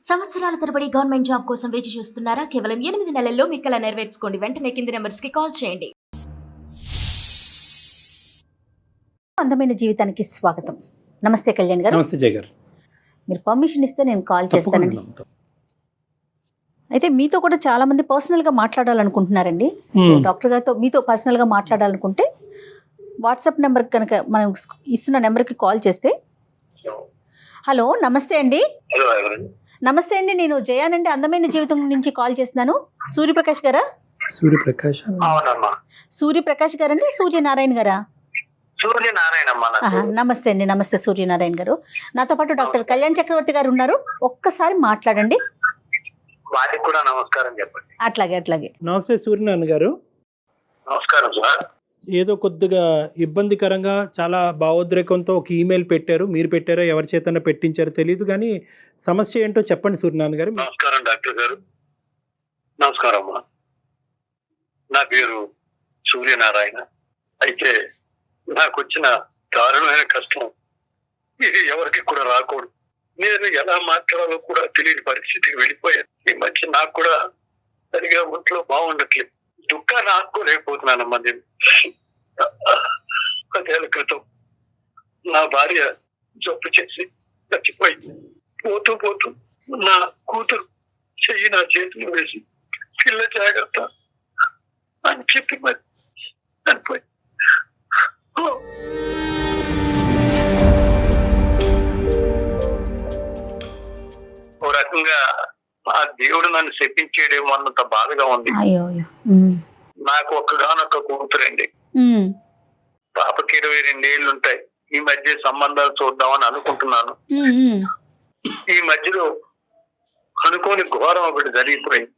సంవత్సరాల తరబడి government job కోసం వేచి చూస్తున్నారా? కేవలం 8 నెలల్లో మీ కల నెరవేర్చుకోండి. వెంటనే కింది నెంబర్స్ కి కాల్ చేయండి. అందమైన జీవితానికి స్వాగతం. నమస్తే కళ్యాణ్ గారు. నమస్తే జయ గారు. మీరు పర్మిషన్ ఇస్తే నేను కాల్ చేస్తానండి. అయితే మీతో కూడా చాలా మంది పర్సనల్గా మాట్లాడాలనుకుంటున్నారండి. సో డాక్టర్ గారితో మీతో పర్సనల్గా మాట్లాడాలనుకుంటే వాట్సాప్ నెంబర్ కనుక మనం ఇస్తున్న నెంబర్కి కాల్ చేస్తే. హలో, నమస్తే అండి. నమస్తే అండి, నేను జయానండి, అందమైన జీవితం నుంచి కాల్ చేస్తున్నాను. సూర్యప్రకాష్ గారా? సూర్యప్రకాష్ గారండి, సూర్యనారాయణ గారా? నమస్తే అండి. నమస్తే సూర్యనారాయణ గారు. నాతో పాటు డాక్టర్ కళ్యాణ్ చక్రవర్తి గారు ఉన్నారు. ఒక్కసారి మాట్లాడండి. వారికి కూడా నమస్కారం చెప్పండి. అట్లాగే. నమస్తే సూర్యనారాయణ గారు. నమస్కారం సార్. ఏదో కొద్దిగా ఇబ్బందికరంగా చాలా భావోద్రేకంతో ఒక ఈమెయిల్ పెట్టారు. మీరు పెట్టారో ఎవరి చేతన పెట్టించారో తెలియదు, కానీ సమస్య ఏంటో చెప్పండి సూర్యనారాయణ గారు. నమస్కారం డాక్టర్ గారు. నమస్కారం అమ్మా. నా పేరు సూర్యనారాయణ. అయితే నాకు వచ్చిన దారుణమైన కష్టం ఇది ఎవరికి కూడా రాకూడదు. నేను ఎలా మాట్లాడాలో కూడా తెలియని పరిస్థితికి వెళ్ళిపోయాను. ఈ మధ్య నాకు కూడా సరిగా ఒంట్లో బాగుండట్లేదు. దుఃఖాన్ని ఆపుకోలేకపోతున్నానమ్మా. నేను 10 ఏళ్ల క్రితం నా భార్య జబ్బు చేసి చచ్చిపోయింది. పోతూ నా కూతురు చెయ్యి నా చేతులు వేసి పిల్ల జాగ్రత్త అని చెప్పి మరి చనిపోయి. ఓ రకంగా ఆ దేవుడు నన్ను శపించేయడేమో అన్నంత బాధగా ఉంది. నాకు ఒక్కగానొక్క కూతురండి. పాపకి 22 ఏళ్ళు ఉంటాయి. ఈ మధ్య సంబంధాలు చూద్దామని అనుకుంటున్నాను. ఈ మధ్యలో అనుకోని ఘోరం ఒకటి జరిగిపోయింది.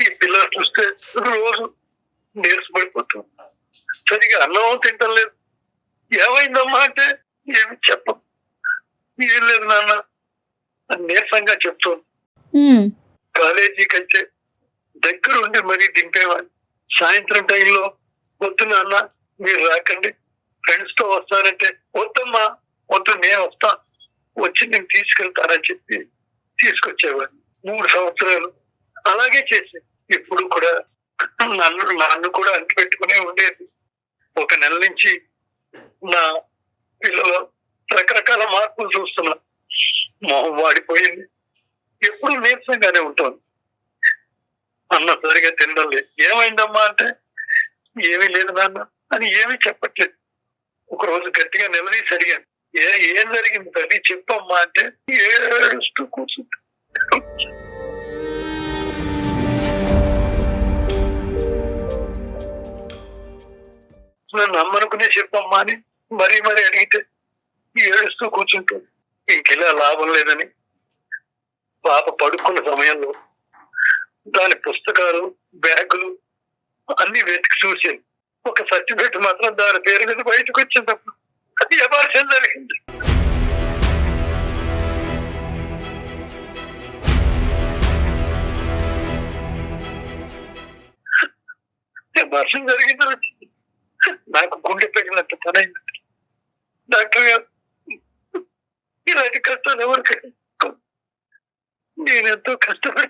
ఈ పిల్లలు చూస్తే రోజు నీరసపడిపోతుంది. సరిగా అన్నం తింటం లేదు. ఏమైందమ్మా అంటే ఏమి చెప్పం. ఏం లేదు నాన్న అని నీరసంగా చెప్తాను. కాలేజీకి అయితే దగ్గరుండి మరీ దింపేవాడిని. సాయంత్రం టైంలో వద్దు నాన్న మీరు రాకండి, ఫ్రెండ్స్ తో వస్తానంటే వద్దమ్మా వద్దు నేను వస్తా, వచ్చి నేను తీసుకెళ్తానని చెప్పి తీసుకొచ్చేవాడిని. 3 సంవత్సరాలు అలాగే చేసి ఇప్పుడు కూడా నన్ను కూడా అంటి పెట్టుకునే ఉండేది. 1 నెల నుంచి నా పిల్లలు రకరకాల మార్పులు చూస్తున్నా. మొహం వాడిపోయింది. ఎప్పుడు నీరసంగానే ఉంటుంది. అన్న సరిగా తినడం లేదు. ఏమైందమ్మా అంటే ఏమీ లేదు నాన్న అని ఏమీ చెప్పట్లేదు. ఒక రోజు గట్టిగా నిలదీసి అడిగాను, ఏం జరిగింది తల్లి చెప్పమ్మా అంటే ఏడుస్తూ కూర్చుంది. నన్ను అమ్మనుకునే చెప్పమ్మా అని మరీ అడిగితే ఏడుస్తూ కూర్చుంటుంది. ఇంకెలా లాభం లేదని పాప పడుకున్న సమయంలో దాని పుస్తకాలు బ్యాగులు అన్ని వెతికి చూసి ఒక సర్టిఫికేట్ మాత్రం దాని పేరు మీద బయటకు వచ్చినప్పుడు అది అపార్చన జరిగింది. అపార్చన జరిగింది. నాకు గుండె పెగినట్టు పనైంది. డాక్టర్ గారు ఇలాంటి కష్టాలు ఎవరికి, నేనెంతో కష్టపడి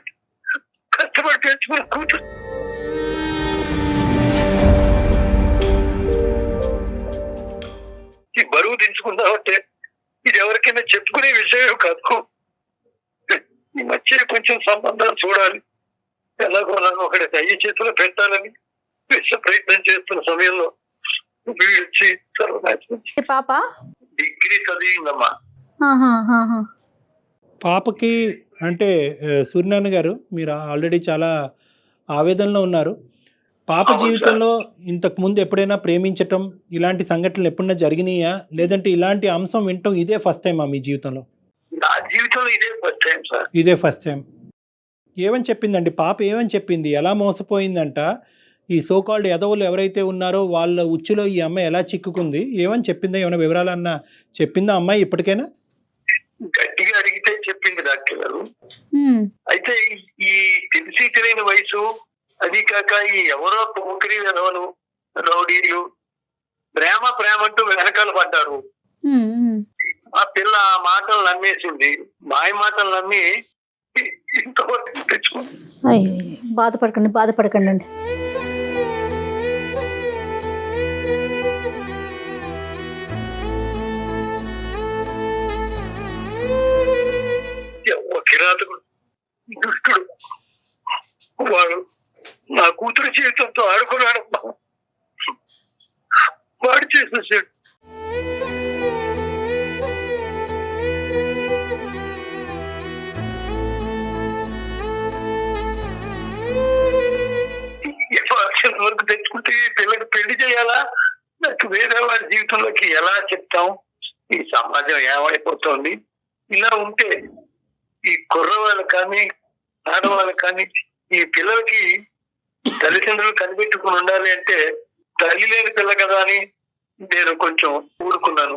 పెంచుకున్న కూతురు ఈ బరువు దించుకుందామంటే ఇది ఎవరికైనా చెప్పుకునే విషయం కాదు. ఈ మధ్య కొంచెం సంబంధాలు చూడాలి, ఎలాగో ఒకటి అయ్యి చేతిలో పెట్టాలని ప్రయత్నం చేస్తున్న సమయంలో వీళ్ళొచ్చి పాప డిగ్రీ చదివిందమ్మా. పాపకి అంటే సూర్యనారాయణ గారు, మీరు ఆల్రెడీ చాలా ఆవేదనలో ఉన్నారు. పాప జీవితంలో ఇంతకు ముందు ఎప్పుడైనా ప్రేమించటం ఇలాంటి సంఘటనలు ఎప్పుడైనా జరిగినాయా, లేదంటే ఇలాంటి అంశం వింటాం ఇదే ఫస్ట్ టైమా మీ జీవితంలో? నా జీవితంలో ఇదే ఫస్ట్ టైం సార్. ఇదే ఫస్ట్ టైం. ఏమని చెప్పిందండి పాప? ఏమని చెప్పింది? ఎలా మోసపోయిందంట? ఈ సోకాల్డ్ ఎదవులు ఎవరైతే ఉన్నారో వాళ్ళ ఉచ్చులో ఈ అమ్మాయి ఎలా చిక్కుకుంది? ఏమని చెప్పిందా? ఏమైనా వివరాలన్నా చెప్పిందా అమ్మాయి ఇప్పటికైనా? గట్టిగా అడిగితే చెప్పింది డాక్టర్ గారు. అయితే ఈ తెలియని వయసు, అది కాక ఈ ఎవరో పోకిరి ఎదవలు రౌడీలు ప్రేమ అంటూ వెనకాల పడ్డారు. ఆ పిల్ల ఆ మాటలు నమ్మేసింది. మాయ మాటలు నమ్మి ఇంతవరకు తెచ్చుకుంది. అయ్యో, బాధపడకండి అండి. కిరాతకుడు, దుష్టుడు వాడు నా కూతురు జీవితంతో ఆడుకున్నాడు. వాడు చేసేసాడు. వరకు తెచ్చుకుంటే పిల్లకి పెళ్లి చేయాలా, నాకు వేరే వాడి జీవితంలోకి ఎలా చెప్తాం? ఈ సమాజం ఏమైపోతుంది? ఇలా ఉంటే ఈ కుర్రవాళ్ళు కానీ ఆడవాళ్ళు కానీ ఈ పిల్లలకి తల్లిదండ్రులు కనిపెట్టుకుని ఉండాలి అంటే తల్లి లేని పిల్ల కదా అని నేను కొంచెం ఊరుకున్నాను.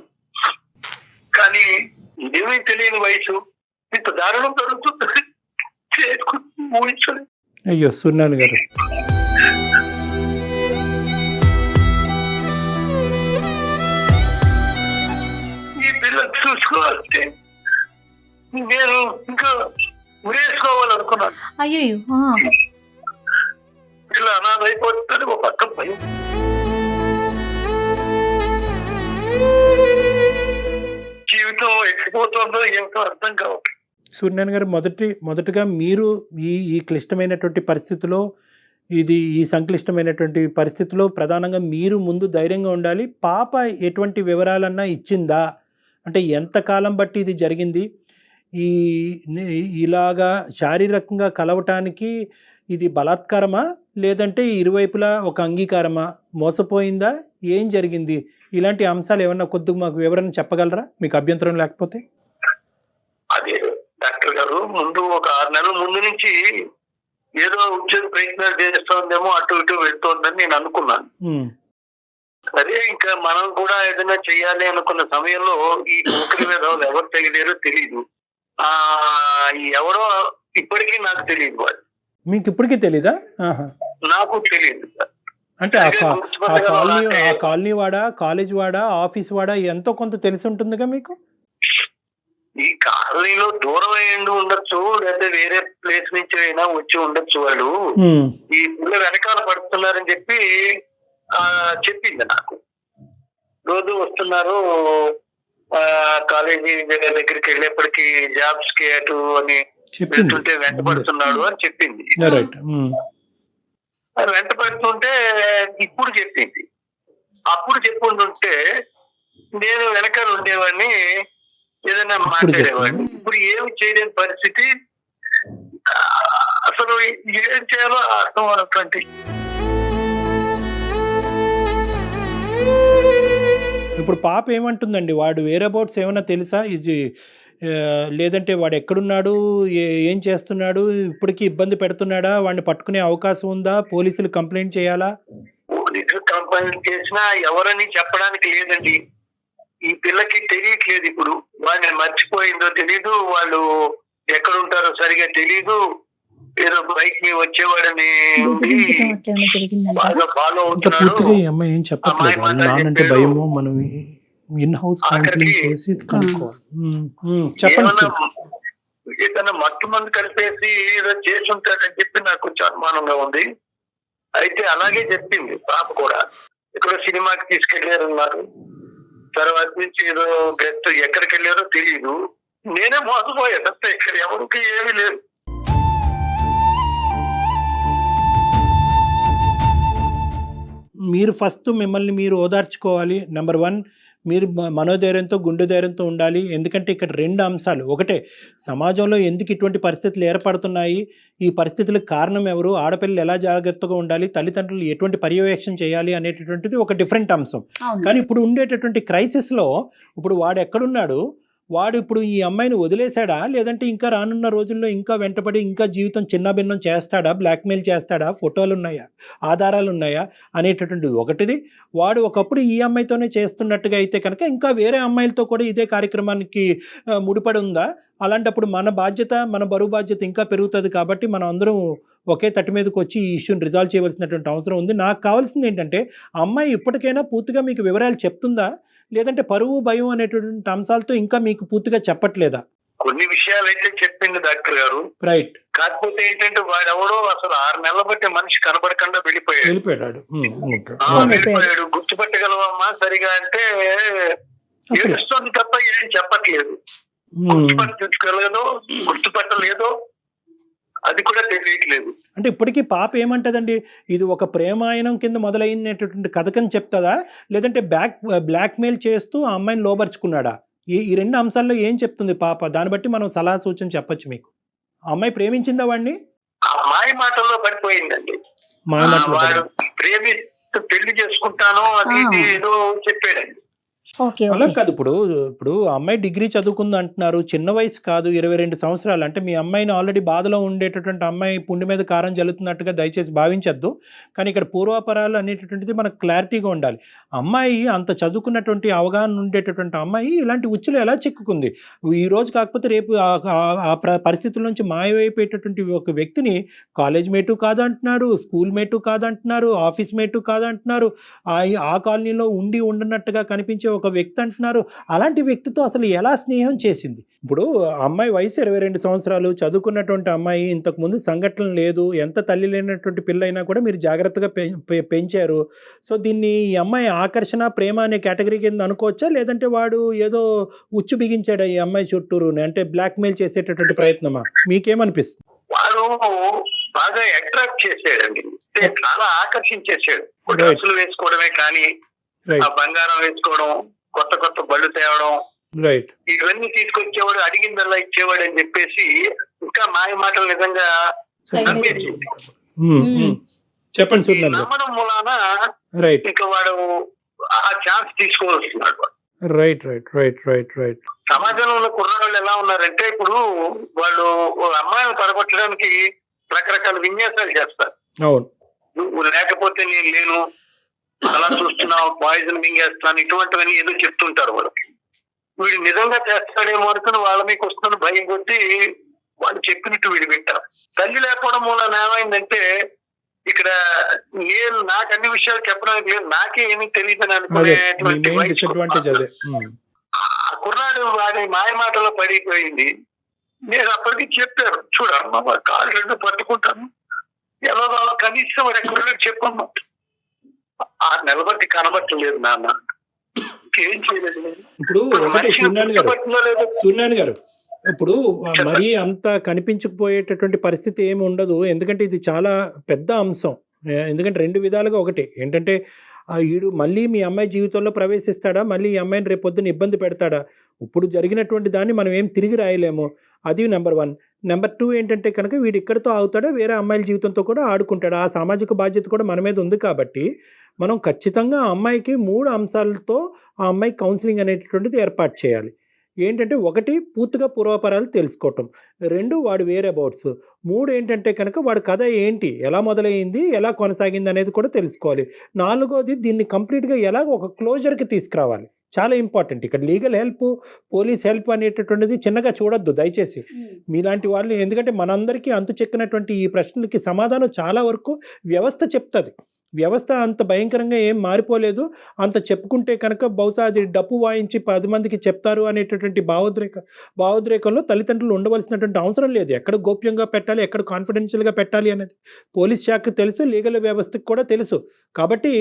కానీ ఏమీ తెలియని వయసు ఇంత దారుణం జరుగుతుంది. ఊహించండి. అయ్యో సూర్యనారాయణ గారు, ఈ పిల్లలు చూసుకోవాలంటే నేను ఇంకా ఉరేసుకోవాలనుకున్నాను. అయ్యో, పిల్ల అనాథ అయిపోతుంది. ఒక పక్క భయం. జీవితం ఎక్కిపోతుందో ఏమిటో అర్థం కావట్లేదు. సూర్యనారాయణ గారు, మొదటగా మీరు ఈ క్లిష్టమైనటువంటి పరిస్థితిలో, ఈ సంక్లిష్టమైనటువంటి పరిస్థితిలో ప్రధానంగా మీరు ముందు ధైర్యంగా ఉండాలి. పాప ఎటువంటి వివరాలన్నా ఇచ్చిందా? అంటే ఎంతకాలం బట్టి ఇది జరిగింది? ఇలాగా శారీరకంగా కలవటానికి ఇది బలాత్కారమా, లేదంటే ఇరువైపులా ఒక అంగీకారమా? మోసపోయిందా? ఏం జరిగింది? ఇలాంటి అంశాలు ఏమన్నా కొద్దిగా మాకు వివరణ చెప్పగలరా, మీకు అభ్యంతరం లేకపోతే? అదే డాక్టర్ గారు, ముందు ఒక 6 నెలల ముందు నుంచి ఏదో ఉద్యోగ ప్రయత్నాలు చేస్తోందేమో, అటు ఇటు వెళ్తోందని నేను అనుకున్నాను. అదే ఇంకా మనం కూడా ఏదైనా చెయ్యాలి అనుకున్న సమయంలో ఈ నౌకరి మీద ఎవరు తగిలేరో తెలియదు. ఎవరో ఇప్పటికీ నాకు తెలియదు. వాళ్ళు మీకు ఇప్పటికీ తెలీదా? నాకు తెలియదు. అంటే ఆ కాలనీ వాడా, కాలేజ్ వాడా, ఆఫీస్ వాడా ఎంతో కొంత తెలిసి ఉంటుందిగా మీకు? ఈ కాలనీలో దూరం అయ్యిండి ఉండొచ్చు, లేదా వేరే ప్లేస్ నుంచి అయినా వచ్చి ఉండొచ్చు. వాళ్ళు ఈ పిల్ల వెనకాల పడుతున్నారని చెప్పి చెప్పింది నాకు. రోజు వస్తున్నారు కాలేజీ దగ్గరికి వెళ్ళేప్పటికి జాబ్స్ కి అటు అని వెళ్తుంటే వెంట పడుతున్నాడు అని చెప్పింది. వెంట పడుతుంటే ఇప్పుడు చెప్పింది. అప్పుడు చెప్పుంటుంటే నేను వెనకాల ఉండేవాడిని, ఏదైనా మాట్లాడేవాడిని. ఇప్పుడు ఏమి చేయలేని పరిస్థితి. అసలు ఏం చేయాలో అర్థం అన్నటువంటి. ఇప్పుడు పాప ఏమంటుందండి? వాడు వేరే అబౌట్స్ ఏమైనా తెలుసా? ఇది లేదంటే వాడు ఎక్కడున్నాడు, ఏం చేస్తున్నాడు, ఇప్పటికీ ఇబ్బంది పెడుతున్నాడా, వాడిని పట్టుకునే అవకాశం ఉందా, పోలీసులు కంప్లైంట్ చేయాలా? పోలీసులు కంప్లైంట్ చేసినా ఎవరని చెప్పడానికి లేదండి. ఈ పిల్లకి తెలియట్లేదు. ఇప్పుడు వాడిని మర్చిపోయిందో తెలీదు, వాళ్ళు ఎక్కడుంటారో సరిగా తెలీదు. ఏదో బైక్ మీద వచ్చేవాడని బాగా ఫాలో అవుతున్నాడు. ఏం చెప్పట్లేదు, నానంటే భయము. మనం ఇన్ హౌస్ కౌన్సిలింగ్ చేసి కనుక్కోవాలి. చెప్పండి. ఏదైనా మత్తు మంది కలిపేసి ఏదో చేసి ఉంటాడని చెప్పి నాకు కొంచెం అనుమానంగా ఉంది. అయితే అలాగే చెప్పింది పాప కూడా. ఇక్కడ సినిమాకి తీసుకెళ్లారన్నారు. తర్వాత నుంచి ఏదో గెస్ట్ ఎక్కడికి వెళ్ళారో తెలియదు. నేనే మోసపోయాను అంతే, ఇక్కడ ఎవరికి ఏమీ లేదు. మీరు ఫస్ట్ మిమ్మల్ని మీరు ఓదార్చుకోవాలి. నెంబర్ 1, మీరు మనోధైర్యంతో, గుండె ధైర్యంతో ఉండాలి. ఎందుకంటే ఇక్కడ 2 అంశాలు. ఒకటే, సమాజంలో ఎందుకు ఇటువంటి పరిస్థితులు ఏర్పడుతున్నాయి, ఈ పరిస్థితులకు కారణం ఎవరు, ఆడపిల్లలు ఎలా జాగ్రత్తగా ఉండాలి, తల్లిదండ్రులు ఎటువంటి పర్యవేక్షణ చేయాలి అనేటటువంటిది ఒక డిఫరెంట్ అంశం. కానీ ఇప్పుడు ఉండేటటువంటి క్రైసిస్లో ఇప్పుడు వాడు ఎక్కడున్నాడు, వాడు ఇప్పుడు ఈ అమ్మాయిని వదిలేశాడా, లేదంటే ఇంకా రానున్న రోజుల్లో ఇంకా వెంటబడి ఇంకా జీవితం చిన్నభిన్నం చేస్తాడా, బ్లాక్మెయిల్ చేస్తాడా, ఫోటోలు ఉన్నాయా, ఆధారాలు ఉన్నాయా అనేటటువంటిది ఒకటిది. వాడు ఒకప్పుడు ఈ అమ్మాయితోనే చేస్తున్నట్టుగా అయితే కనుక ఇంకా వేరే అమ్మాయిలతో కూడా ఇదే కార్యక్రమానికి ముడిపడి ఉందా? అలాంటప్పుడు మన బాధ్యత, మన బరువు బాధ్యత ఇంకా పెరుగుతుంది. కాబట్టి మనం అందరం ఒకే తట్టు మీదకి వచ్చి ఈ ఇష్యూని రిజాల్వ్ చేయవలసినటువంటి అవసరం ఉంది. నాకు కావాల్సింది ఏంటంటే, అమ్మాయి ఇప్పటికైనా పూర్తిగా మీకు వివరాలు చెప్తుందా, లేదంటే పరువు భయం అనేటువంటి అంశాలతో ఇంకా మీకు పూర్తిగా చెప్పట్లేదా? కొన్ని విషయాలు అయితే చెప్పింది డాక్టర్ గారు. రైట్. కాకపోతే ఏంటంటే వాడెవడో అసలు 6 నెలల బట్టి మనిషి కనబడకుండా వెళ్ళిపోయాడు. వెళ్ళిపోయాడు. గుర్తుపట్టగలవమ్మా సరిగా అంటే ఏడుస్తుంది తప్ప ఏం చెప్పట్లేదు. గుర్తుపట్టగలదో గుర్తుపట్టలేదో అది కూడా తెలియట్లేదు. అంటే ఇప్పటికీ పాప ఏమంటదండి, ఇది ఒక ప్రేమాయణం కింద మొదలైనటువంటి కథకని చెప్తుందా, లేదంటే బ్లాక్మెయిల్ చేస్తూ ఆ అమ్మాయిని లోబర్చుకున్నాడా? ఈ 2 అంశాల్లో ఏం చెప్తుంది పాప? దాన్ని బట్టి మనం సలహా సూచన చెప్పొచ్చు మీకు. ఆ అమ్మాయి ప్రేమించిందా వాడిని? ఆ మాయ మాటల్లో పడిపోయిందండి. వాడు ప్రేమిస్తూ పెళ్లి చేసుకుంటాను అది ఏదో చెప్పాడండి. అలా కాదు. ఇప్పుడు అమ్మాయి డిగ్రీ చదువుకుంది అంటున్నారు, చిన్న వయసు కాదు, 22 సంవత్సరాలు. అంటే మీ అమ్మాయిని ఆల్రెడీ బాధలో ఉండేటటువంటి అమ్మాయి పుండి మీద కారం జల్లుతున్నట్టుగా దయచేసి భావించద్దు. కానీ ఇక్కడ పూర్వాపరాలు అనేటటువంటిది మనకు క్లారిటీగా ఉండాలి. అమ్మాయి అంత చదువుకున్నటువంటి అవగాహన ఉండేటటువంటి అమ్మాయి ఇలాంటి ఉచ్చులు ఎలా చిక్కుకుంది? ఈ రోజు కాకపోతే రేపు ఆ పరిస్థితుల నుంచి మాయమైపోయేటటువంటి ఒక వ్యక్తిని కాలేజ్ మేటు కాదంటున్నారు, స్కూల్ మేటు కాదంటున్నారు, ఆఫీస్ మేటు కాదంటున్నారు, ఆ కాలనీలో ఉండనట్టుగా కనిపించే ఒక వ్యక్తి అంటున్నారు. అలాంటి వ్యక్తితో అసలు ఎలా స్నేహం చేసింది? ఇప్పుడు అమ్మాయి వయసు 22 సంవత్సరాలు, చదువుకున్నటువంటి అమ్మాయి, ఇంతకుముందు సంఘటన లేదు, ఎంత తల్లి లేనటువంటి పిల్ల అయినా కూడా మీరు జాగ్రత్తగా పెంచారు. సో దీన్ని ఈ అమ్మాయి ఆకర్షణ ప్రేమ అనే కేటగిరీ కింద అనుకోవచ్చా, లేదంటే వాడు ఏదో ఉచ్చు బిగించాడు ఈ అమ్మాయి చుట్టూరు, అంటే బ్లాక్మెయిల్ చేసేటటువంటి ప్రయత్నమా? మీకేమనిపిస్తుంది? వాడు బాగా అట్రాక్ట్ చేసాడండి, చాలా ఆకర్షించేసాడు. డ్రెస్సులు వేసుకోవడమే కానీ ఆ బంగారం వేసుకోవడం, కొత్త కొత్త బళ్ళు తేవడం, ఇవన్నీ తీసుకొచ్చేవాడు, అడిగిందల్లా ఇచ్చేవాడు అని చెప్పేసి ఇంకా మాయ మాటలు నిజంగా నమ్మేసింది. చెప్పండి. నమ్మడం మూలాన ఇంకా వాడు ఆ ఛాన్స్ తీసుకోవాల్స్తున్నాడు. సమాజంలో ఉన్న కుర్రాళ్ళు ఎలా ఉన్నారంటే ఇప్పుడు వాళ్ళు అమ్మాయిని పడగొట్టడానికి రకరకాల విన్యాసాలు చేస్తారు. నువ్వు లేకపోతే నేను లేను, అలా చూస్తున్నావు, పాయిజన్ మింగేస్తాను, ఇటువంటివన్నీ ఏదో చెప్తుంటారు వాళ్ళకి. వీడు నిజంగా చేస్తాడేమో అనుకుని వాళ్ళ మీకు వస్తున్న భయం కొద్దీ వాళ్ళు చెప్పినట్టు వీడు వింటారు. తల్లి లేకపోవడం మూలన ఏమైందంటే ఇక్కడ నేను నాకు అన్ని విషయాలు చెప్పడానికి లేదు, నాకే ఏమీ తెలియదు అని అనుకునేటువంటి ఆ కుర్రాడు వాడి మాయ మాటలో పడిపోయింది. నేను అప్పటికి చెప్పాను, చూడమ్మా వాడి కాళ్ళు 2 పట్టుకుంటాను, ఎలా కనీసం వాడు ఎక్కడ చెప్పమ్మా. 6 నెలల బట్టి కనబట్టలేదు నాన్న, ఏం చేయలేదు. ఇప్పుడు సూర్యనారాయణ గారు ఇప్పుడు మరీ అంత కనిపించకపోయేటటువంటి పరిస్థితి ఏమి ఉండదు, ఎందుకంటే ఇది చాలా పెద్ద అంశం. ఎందుకంటే 2 విధాలుగా, ఒకటి ఏంటంటే వీడు మళ్ళీ మీ అమ్మాయి జీవితంలో ప్రవేశిస్తాడా, మళ్ళీ ఈ అమ్మాయిని రేపొద్దున ఇబ్బంది పెడతాడా? ఇప్పుడు జరిగినటువంటి దాన్ని మనం ఏం తిరిగి రాయలేము, అది నెంబర్ 1. నెంబర్ 2 ఏంటంటే కనుక వీడు ఇక్కడితో ఆగుతాడా, వేరే అమ్మాయిల జీవితంతో కూడా ఆడుకుంటాడా? ఆ సామాజిక బాధ్యత కూడా మన మీద ఉంది. కాబట్టి మనం ఖచ్చితంగా ఆ అమ్మాయికి 3 అంశాలతో ఆ అమ్మాయి కౌన్సిలింగ్ అనేటటువంటిది ఏర్పాటు చేయాలి. ఏంటంటే 1 పూర్తిగా పూర్వాపరాలు తెలుసుకోవటం, 2 వాడు వేరే అబౌట్స్, 3 ఏంటంటే కనుక వాడి కథ ఏంటి, ఎలా మొదలైంది, ఎలా కొనసాగింది అనేది కూడా తెలుసుకోవాలి. 4వది దీన్ని కంప్లీట్గా ఎలా ఒక క్లోజర్కి తీసుకురావాలి. చాలా ఇంపార్టెంట్. ఇక్కడ లీగల్ హెల్ప్, పోలీస్ హెల్ప్ అనేటటువంటిది చిన్నగా చూడొద్దు దయచేసి మీలాంటి వాళ్ళు. ఎందుకంటే మనందరికీ అంతు చెక్కినటువంటి ఈ ప్రశ్నలకి సమాధానం చాలా వరకు వ్యవస్థ చెప్తుంది. వ్యవస్థ అంత భయంకరంగా ఏం మారిపోలేదు. అంత చెప్పుకుంటే కనుక బహుశా అది డప్పు వాయించి 10 మందికి చెప్తారు అనేటటువంటి భావోద్రేకంలో తల్లిదండ్రులు ఉండవలసినటువంటి అవసరం లేదు. ఎక్కడ గోప్యంగా పెట్టాలి, ఎక్కడ కాన్ఫిడెన్షియల్గా పెట్టాలి అనేది పోలీస్ శాఖకు తెలుసు, లీగల్ వ్యవస్థకు కూడా తెలుసు. కాబట్టి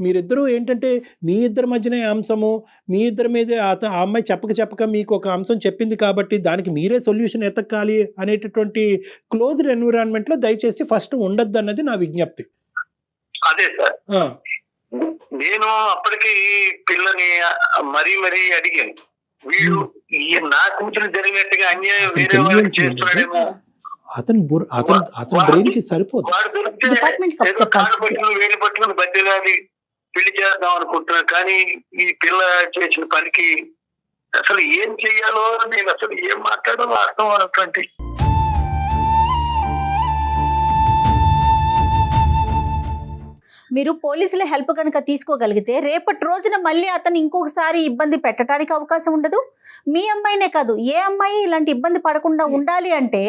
మీరిద్దరూ ఏంటంటే మీ ఇద్దరి మధ్యనే అంశము, మీ ఇద్దరి మీదే ఆ అమ్మాయి చెప్పక మీకు ఒక అంశం చెప్పింది కాబట్టి దానికి మీరే సొల్యూషన్ ఎతకాలి అనేటటువంటి క్లోజ్డ్ ఎన్విరాన్మెంట్లో దయచేసి ఫస్ట్ ఉండొద్దు అన్నది నా విజ్ఞప్తి. అదే సార్, నేను అప్పటికి పిల్లని మరీ అడిగాను, వీడు నా కూతురు జరిగినట్టుగా అన్యాయం వేరే వాళ్ళకి చేస్తున్నాడేమో, అతని బ్రెయిన్కి సరిపోదు. వాడు దొరికితే ఏదో కాడు పట్టుకుని వేలు పట్టుకుని బద్దెలాలి పెళ్లి చేద్దాం అనుకుంటున్నాను. కానీ ఈ పిల్ల చేసిన పనికి అసలు ఏం చెయ్యాలో నేను అసలు ఏం మాట్లాడాలో అర్థం అన్నటువంటి. మీరు పోలీసుల హెల్ప్ కనుక తీసుకోగలిగితే రేపటి రోజున మళ్ళీ అతను ఇంకొకసారి ఇబ్బంది పెట్టడానికి అవకాశం ఉండదు. మీ అమ్మాయినే కాదు, ఏ అమ్మాయి ఇలాంటి ఇబ్బంది పడకుండా ఉండాలి అంటే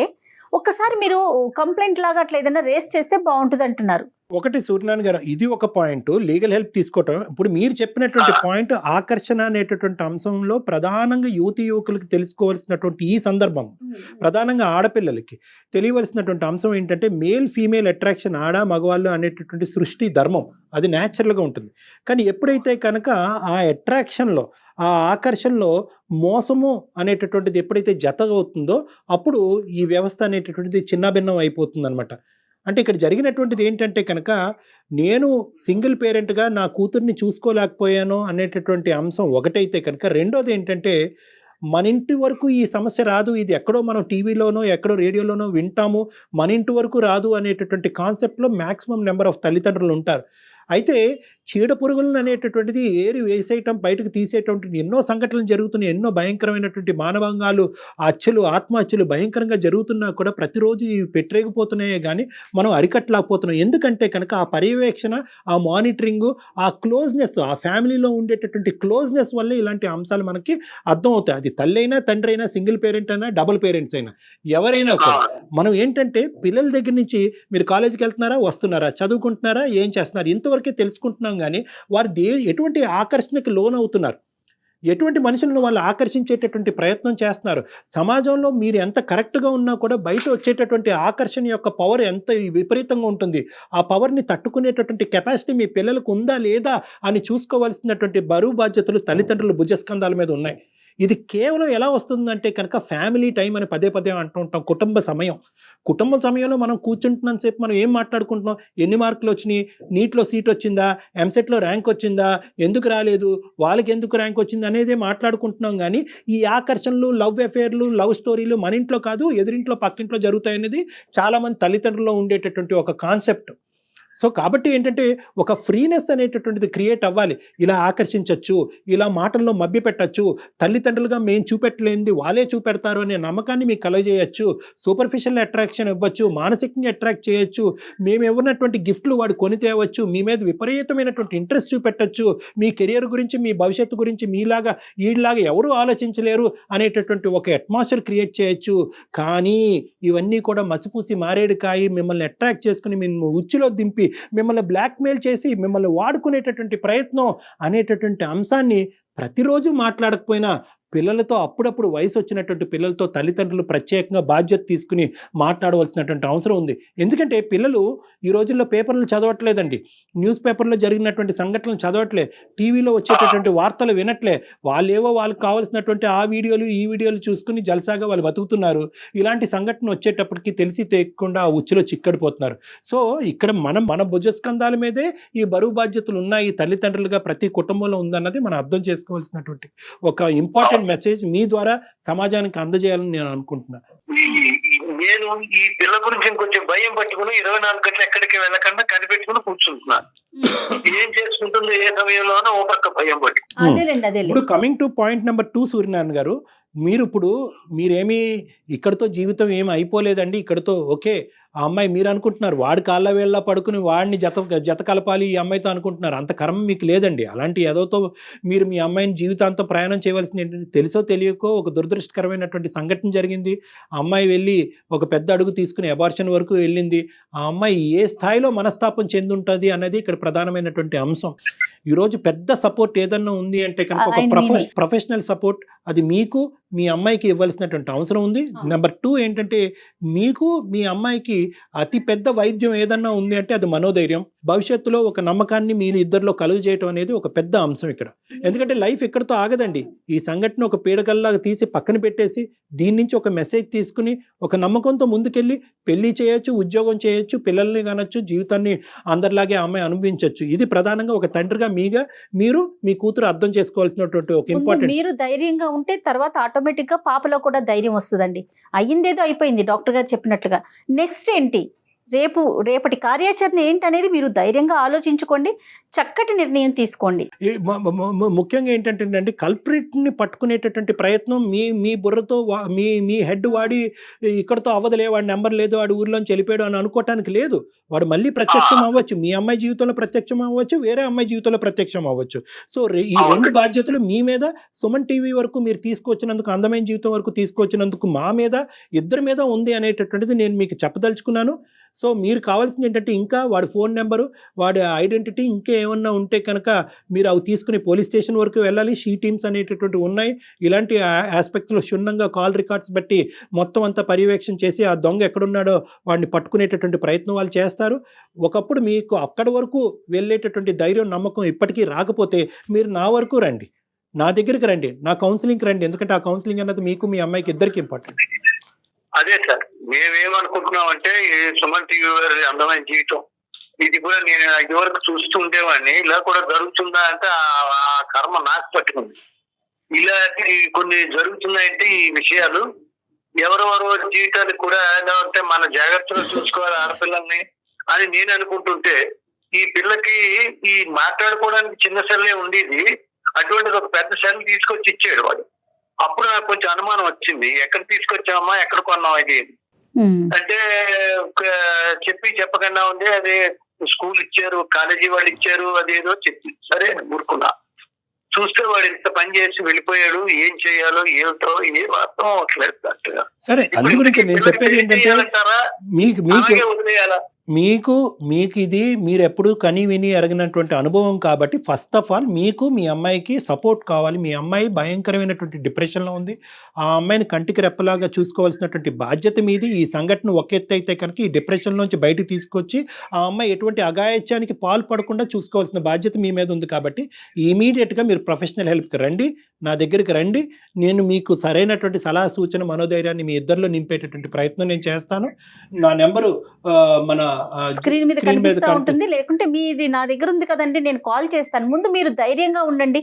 ఒక్కసారి మీరు కంప్లైంట్ లాగా అట్లా ఏదైనా రేస్ చేస్తే బాగుంటుంది అంటున్నారు. ఒకటి సూర్యనారాయణ గారు, ఇది ఒక పాయింట్, లీగల్ హెల్ప్ తీసుకోవటం. ఇప్పుడు మీరు చెప్పినటువంటి పాయింట్ ఆకర్షణ అనేటటువంటి అంశంలో ప్రధానంగా యువకులకు తెలుసుకోవాల్సినటువంటి ఈ సందర్భం, ప్రధానంగా ఆడపిల్లలకి తెలియవలసినటువంటి అంశం ఏంటంటే మేల్ ఫీమేల్ అట్రాక్షన్, ఆడ మగవాళ్ళు అనేటటువంటి సృష్టి ధర్మం, అది న్యాచురల్గా ఉంటుంది. కానీ ఎప్పుడైతే కనుక ఆ అట్రాక్షన్లో, ఆ ఆకర్షణలో మోసము అనేటటువంటిది ఎప్పుడైతే జత అవుతుందో అప్పుడు ఈ వ్యవస్థ అనేటటువంటిది చిన్నాభిన్నం అయిపోతుంది అనమాట. అంటే ఇక్కడ జరిగినటువంటిది ఏంటంటే కనుక నేను సింగిల్ పేరెంట్గా నా కూతుర్ని చూసుకోలేకపోయాను అనేటటువంటి అంశం ఒకటైతే కనుక, రెండోది ఏంటంటే మన ఇంటి వరకు ఈ సమస్య రాదు, ఇది ఎక్కడో మనం టీవీలోనో ఎక్కడో రేడియోలోనో వింటాము, మన ఇంటి వరకు రాదు అనేటటువంటి కాన్సెప్ట్లో మ్యాక్సిమం నెంబర్ ఆఫ్ తల్లిదండ్రులు ఉంటారు. అయితే చీడ పురుగులను అనేటటువంటిది ఏరి వేసేయటం, బయటకు తీసేటువంటి ఎన్నో సంఘటనలు జరుగుతున్నాయి, ఎన్నో భయంకరమైనటువంటి మానవాంగాలు, హత్యలు, ఆత్మహత్యలు భయంకరంగా జరుగుతున్నా కూడా ప్రతిరోజు ఇవి పెట్టరేగిపోతున్నాయే కానీ మనం అరికట్టలేకపోతున్నాం. ఎందుకంటే కనుక ఆ పర్యవేక్షణ, ఆ మానిటరింగు, ఆ క్లోజ్నెస్, ఆ ఫ్యామిలీలో ఉండేటటువంటి క్లోజ్నెస్ వల్ల ఇలాంటి అంశాలు మనకి అర్థం అవుతాయి. అది తల్లి అయినా, తండ్రి అయినా, సింగిల్ పేరెంట్ అయినా, డబుల్ పేరెంట్స్ అయినా, ఎవరైనా కూడా మనం ఏంటంటే పిల్లల దగ్గర నుంచి మీరు కాలేజీకి వెళ్తున్నారా, వస్తున్నారా, చదువుకుంటున్నారా, ఏం చేస్తున్నారు, ఇంతవరకే తెలుసుకుంటున్నాం. కానీ వారు ఎటువంటి ఆకర్షణకి లోన్ అవుతున్నారు, ఎటువంటి మనుషులను వాళ్ళు ఆకర్షించేటటువంటి ప్రయత్నం చేస్తున్నారు. సమాజంలో మీరు ఎంత కరెక్ట్గా ఉన్నా కూడా బయట వచ్చేటటువంటి ఆకర్షణ యొక్క పవర్ ఎంత విపరీతంగా ఉంటుంది. ఆ పవర్ని తట్టుకునేటటువంటి కెపాసిటీ మీ పిల్లలకు ఉందా లేదా అని చూసుకోవాల్సినటువంటి బరువు బాధ్యతలు తల్లిదండ్రుల భుజస్కంధాల మీద ఉన్నాయి. ఇది కేవలం ఎలా వస్తుందంటే కనుక ఫ్యామిలీ టైం అని పదే పదే అంటూ ఉంటాం. కుటుంబ సమయంలో మనం కూర్చుంటున్నంతసేపు మనం ఏం మాట్లాడుకుంటున్నాం, ఎన్ని మార్కులు వచ్చినాయి, నీట్లో సీట్ వచ్చిందా, ఎంసెట్లో ర్యాంక్ వచ్చిందా, ఎందుకు రాలేదు, వాళ్ళకి ఎందుకు ర్యాంక్ వచ్చింది అనేదే మాట్లాడుకుంటున్నాం. కానీ ఈ ఆకర్షణలు, లవ్ అఫేర్లు, లవ్ స్టోరీలు మన ఇంట్లో కాదు ఎదురింట్లో పక్కింట్లో జరుగుతాయనేది చాలామంది తల్లిదండ్రుల్లో ఉండేటటువంటి ఒక కాన్సెప్ట్. సో కాబట్టి ఏంటంటే ఒక ఫ్రీనెస్ అనేటటువంటిది క్రియేట్ అవ్వాలి. ఇలా ఆకర్షించవచ్చు, ఇలా మాటల్లో మభ్యపెట్టచ్చు, తల్లిదండ్రులుగా మేము చూపెట్టలేనిది వాళ్ళే చూపెడతారు అనే నమ్మకాన్ని మీకు కలగజేయచ్చు, సూపర్ఫిషియల్ అట్రాక్షన్ ఇవ్వచ్చు, మానసికంగా అట్రాక్ట్ చేయొచ్చు, మేము ఇవ్వనటువంటి గిఫ్ట్లు వాడు కొని తేవచ్చు, మీ మీద విపరీతమైనటువంటి ఇంట్రెస్ట్ చూపెట్టచ్చు, మీ కెరియర్ గురించి, మీ భవిష్యత్తు గురించి మీలాగా వీళ్ళలాగా ఎవరూ ఆలోచించలేరు అనేటటువంటి ఒక అట్మాస్ఫియర్ క్రియేట్ చేయొచ్చు. కానీ ఇవన్నీ కూడా మసిపూసి మారేడుకాయి మిమ్మల్ని అట్రాక్ట్ చేసుకుని మిమ్మల్ని ఉచ్చులో దింపి మిమ్మల్ని బ్లాక్మెయిల్ చేసి మిమ్మల్ని వాడుకునేటటువంటి ప్రయత్నం అనేటటువంటి అంశాన్ని ప్రతిరోజు మాట్లాడకపోయినా పిల్లలతో, అప్పుడప్పుడు వయసు వచ్చినటువంటి పిల్లలతో తల్లిదండ్రులు ప్రత్యేకంగా బాధ్యత తీసుకుని మాట్లాడవలసినటువంటి అవసరం ఉంది. ఎందుకంటే పిల్లలు ఈ రోజుల్లో పేపర్లు చదవట్లేదండి, న్యూస్ పేపర్లో జరిగినటువంటి సంఘటనలు చదవట్లే, టీవీలో వచ్చేటటువంటి వార్తలు వినట్లే, వాళ్ళేవో వాళ్ళకి కావాల్సినటువంటి ఆ వీడియోలు ఈ వీడియోలు చూసుకుని జలసాగా వాళ్ళు బతుకుతున్నారు. ఇలాంటి సంఘటన వచ్చేటప్పటికి తెలిసి తెలియకుండా ఆ ఉచ్చులో చిక్కడిపోతున్నారు. సో ఇక్కడ మన భుజస్కంధాల మీదే ఈ బరువు బాధ్యతలు ఉన్నాయి, తల్లిదండ్రులుగా ప్రతి కుటుంబంలో ఉందన్నది మనం అర్థం చేసుకోవాల్సినటువంటి ఒక ఇంపార్టెంట్ మెసేజ్ మీ ద్వారా సమాజానికి అందజేయాలని నేను అనుకుంటున్నాను. నేను ఈ పిల్ల గురించి ఇంకొంచెం భయం పట్టుకుని 24 గంటలు ఎక్కడికి వెళ్ళకుండా కనిపెట్టుకుని కూర్చుంటున్నాను. ఏం చేసుకుంటుందో ఏ సమయంలోనో ఓ పక్క భయం పట్టి. ఇప్పుడు coming to point number 2 Suryanarayana గారు, మీరేమీ ఇక్కడితో జీవితం ఏమి అయిపోలేదండి, ఇక్కడితో ఓకే. ఆ అమ్మాయి మీరు అనుకుంటున్నారు వాడి కాళ్ళ వేళ్ళ పడుకుని వాడిని జత కలపాలి ఈ అమ్మాయితో అనుకుంటున్నారు. అంత కర్మ మీకు లేదండి. అలాంటి ఏదోతో మీరు మీ అమ్మాయిని జీవితాంతం ప్రయాణం చేయవలసింది ఏంటంటే, తెలుసో తెలియకో ఒక దురదృష్టకరమైనటువంటి సంఘటన జరిగింది. ఆ అమ్మాయి వెళ్ళి ఒక పెద్ద అడుగు తీసుకుని అబార్షన్ వరకు వెళ్ళింది. ఆ అమ్మాయి ఏ స్థాయిలో మనస్తాపం చెందుంటుంది అన్నది ఇక్కడ ప్రధానమైనటువంటి అంశం. ఈరోజు పెద్ద సపోర్ట్ ఏదన్నా ఉంది అంటే కనుక ఒక ప్రొఫెషనల్ సపోర్ట్, అది మీకు మీ అమ్మాయికి ఇవ్వాల్సినటువంటి అవసరం ఉంది. నెంబర్ 2 ఏంటంటే, మీకు మీ అమ్మాయికి అతి పెద్ద వైద్యం ఏదన్నా ఉంది అంటే అది మనోధైర్యం. భవిష్యత్తులో ఒక నమ్మకాన్ని మీరు ఇద్దరిలో కలుగు చేయటం అనేది ఒక పెద్ద అంశం ఇక్కడ. ఎందుకంటే లైఫ్ ఎక్కడితో ఆగదండి. ఈ సంఘటన ఒక పీడకల్లాగా తీసి పక్కన పెట్టేసి దీని నుంచి ఒక మెసేజ్ తీసుకుని ఒక నమ్మకంతో ముందుకెళ్ళి పెళ్లి చేయొచ్చు, ఉద్యోగం చేయొచ్చు, పిల్లల్ని కనొచ్చు, జీవితాన్ని అందరిలాగే అమ్మాయి అనుభవించవచ్చు. ఇది ప్రధానంగా ఒక తండ్రిగా మీరు మీ కూతురు అర్థం చేసుకోవాల్సినటువంటి ఒక ఇంపార్టెంట్. మీరు ధైర్యంగా ఉంటే తర్వాత ఆటోమేటిక్గా పాపలో కూడా ధైర్యం వస్తుందండి. అయ్యిందేదో అయిపోయింది డాక్టర్ గారు చెప్పినట్లుగా. నెక్స్ట్ ఏంటి, రేపటి కార్యాచరణ ఏంటనేది మీరు ధైర్యంగా ఆలోచించుకోండి, చక్కటి నిర్ణయం తీసుకోండి. ముఖ్యంగా ఏంటంటే అండి, కల్ప్రిట్ని పట్టుకునేటటువంటి ప్రయత్నం మీ బుర్రతో మీ హెడ్ వాడి ఇక్కడతో అవ్వదులే, వాడి నెంబర్ లేదు, వాడి ఊర్లోంచి వెళ్ళిపోయాడు అని అనుకోవటానికి లేదు. వాడు మళ్ళీ ప్రత్యక్షం అవ్వచ్చు, మీ అమ్మాయి జీవితంలో ప్రత్యక్షం అవ్వచ్చు, వేరే అమ్మాయి జీవితంలో ప్రత్యక్షం అవ్వచ్చు. సో ఈ 2 బాధ్యతలు మీ మీద, సుమన్ టీవీ వరకు మీరు తీసుకొచ్చినందుకు, అందమైన జీవితం వరకు తీసుకొచ్చినందుకు మా మీద, ఇద్దరి మీద ఉంది అనేటటువంటిది నేను మీకు చెప్పదలుచుకున్నాను. సో మీరు కావాల్సింది ఏంటంటే ఇంకా వాడి ఫోన్ నెంబరు, వాడి ఐడెంటిటీ, ఇంకా ఏమన్నా ఉంటే కనుక మీరు అవి తీసుకుని పోలీస్ స్టేషన్ వరకు వెళ్ళాలి. షీ టీమ్స్ అనేటటువంటివి ఉన్నాయి. ఇలాంటి ఆస్పెక్ట్స్లో క్షుణ్ణంగా కాల్ రికార్డ్స్ బట్టి మొత్తం అంతా పర్యవేక్షణ చేసి ఆ దొంగ ఎక్కడున్నాడో వాడిని పట్టుకునేటటువంటి ప్రయత్నం వాళ్ళు చేస్తారు. ఒకప్పుడు మీకు అక్కడి వరకు వెళ్ళేటటువంటి ధైర్యం, నమ్మకం ఇప్పటికీ రాకపోతే మీరు నా వరకు రండి, నా దగ్గరికి రండి, నా కౌన్సిలింగ్కి రండి. ఎందుకంటే ఆ కౌన్సిలింగ్ అన్నది మీకు మీ అమ్మాయికి ఇద్దరికి ఇంపార్టెంట్. అదే సార్, మేమేమనుకుంటున్నామంటే ఈ సుమన్ టీవీ వారి అందమైన జీవితం ఇది కూడా నేను ఇది వరకు చూస్తూ ఉండేవాడిని. ఇలా కూడా జరుగుతుందా అంటే ఆ కర్మ నాకు పట్టుకుంది. ఇలాంటి కొన్ని జరుగుతున్నాయంటే ఈ విషయాలు ఎవరెవరో జీవితాలు కూడా ఎలా అంటే మన జాగ్రత్తగా చూసుకోవాలి ఆడపిల్లల్ని అని నేను అనుకుంటుంటే, ఈ పిల్లకి ఈ మాట్లాడుకోవడానికి చిన్న సెల్లే ఉండేది, అటువంటిది ఒక పెద్ద సెల్ తీసుకొచ్చి ఇచ్చాడు వాడు. అప్పుడు నాకు కొంచెం అనుమానం వచ్చింది, ఎక్కడ తీసుకొచ్చామమ్మా, ఎక్కడ కొన్నాం ఇది అంటే చెప్పకుండా ఉంది. అదే స్కూల్ ఇచ్చారు, కాలేజీ వాళ్ళు ఇచ్చారు, అదేదో చెప్పి సరే ఊరుకున్నా. చూస్తే వాడు ఇంత పని చేసి వెళ్ళిపోయాడు. ఏం చేయాలో ఏమిటో ఏ అర్థం అవట్లేదు. సరే, అందు గురించి నేను చెప్పేది ఏంటంటే మీకు వదిలేయాలా? మీకు ఇది మీరు ఎప్పుడు కని విని ఎరగినటువంటి అనుభవం కాబట్టి ఫస్ట్ ఆఫ్ ఆల్ మీకు మీ అమ్మాయికి సపోర్ట్ కావాలి. మీ అమ్మాయి భయంకరమైనటువంటి డిప్రెషన్లో ఉంది. ఆ అమ్మాయిని కంటికి రెప్పలాగా చూసుకోవాల్సినటువంటి బాధ్యత మీది. ఈ సంఘటన ఒక ఎత్తు అయితే కనుక ఈ డిప్రెషన్లోంచి బయటికి తీసుకొచ్చి ఆ అమ్మాయి ఎటువంటి అఘాయిత్యానికి పాల్పడకుండా చూసుకోవాల్సిన బాధ్యత మీ మీద ఉంది. కాబట్టి ఇమీడియట్గా మీరు ప్రొఫెషనల్ హెల్ప్కి రండి, నా దగ్గరికి రండి. నేను మీకు సరైనటువంటి సలహా, సూచన, మనోధైర్యాన్ని మీ ఇద్దరిలో నింపేటటువంటి ప్రయత్నం నేను చేస్తాను. నా నెంబరు మన స్క్రీన్ మీద కనిపిస్తూ ఉంటుంది. లేకుంటే మీది నా దగ్గర ఉంది కదండి, నేను కాల్ చేస్తాను. ముందు మీరు ధైర్యంగా ఉండండి,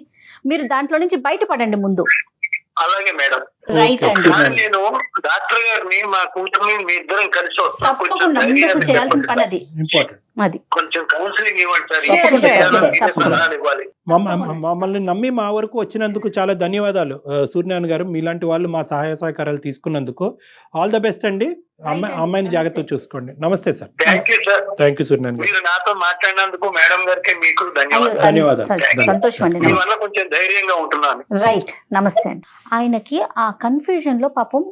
మీరు దాంట్లో నుంచి బయటపడండి ముందు. అలాగే మేడం. రైట్ అండి. నేను డాక్టర్ గారిని, మా కూతుర్ని, మీ ఇద్దరం కలిసి వస్తాం. తప్పకుండా ముందు చేయాల్సిన పని అది. అది కొంచెం కౌన్సిలింగ్ ఇవ్వండి సార్. మమ్మల్ని నమ్మి మా వరకు వచ్చినందుకు చాలా ధన్యవాదాలు సూర్యనారాయణ గారు. మీలాంటి వాళ్ళు మా సహాయ సహకారాలు తీసుకున్నందుకు ఆల్ ద బెస్ట్ అండి. అమ్మాయిని జాగ్రత్తగా చూసుకోండి. నమస్తే సార్. థ్యాంక్ యూ సూర్యనారాయణ గారు. మీరు నాతో మాట్లాడినందుకు మేడం గారికి మీకు ధన్యవాదాలు. సంతోషం అండి. కొంచెం ధైర్యంగా ఉంటున్నాను. రైట్, నమస్తే అండి. ఆయనకి ఆ కన్ఫ్యూజన్ లో పాపం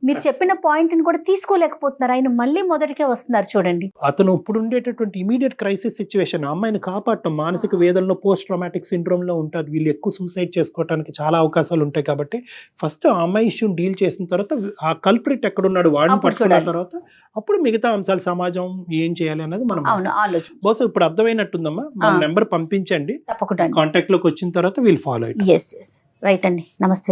మీరు చెప్పిన పాయింట్ ని కూడా తీసుకోలేకపోతున్నారు. ఆయన మళ్ళీ మొదటికే వస్తున్నారు చూడండి. అతను ఇప్పుడు ఉండేటటువంటి ఇమీడియట్ క్రైసిస్ సిచ్యువేషన్, అమ్మాయిని కాపాడటం, మానసిక వేదనలో, పోస్ట్ ట్రామాటిక్ సిండ్రోమ్ లో ఉంటారు. వీళ్ళు ఎక్కువ సూసైడ్ చేసుకోవడానికి చాలా అవకాశాలు ఉంటాయి. కాబట్టి ఫస్ట్ ఆ అమ్మాయి ఇష్యూని డీల్ చేసిన తర్వాత ఆ కల్ప్రిట్ ఎక్కడున్నాడు వాడిని పట్టుకున్న తర్వాత అప్పుడు మిగతా అంశాలు, సమాజం ఏం చేయాలి అన్నది మనం ఆలోచన. బహుశా ఇప్పుడు అర్థమైనట్టుందమ్మా. మన నెంబర్ పంపించండి, తప్పకుండా కాంటాక్ట్ లోకి వచ్చిన తర్వాత వీల్ ఫాలో. రైట్ అండి. నమస్తే.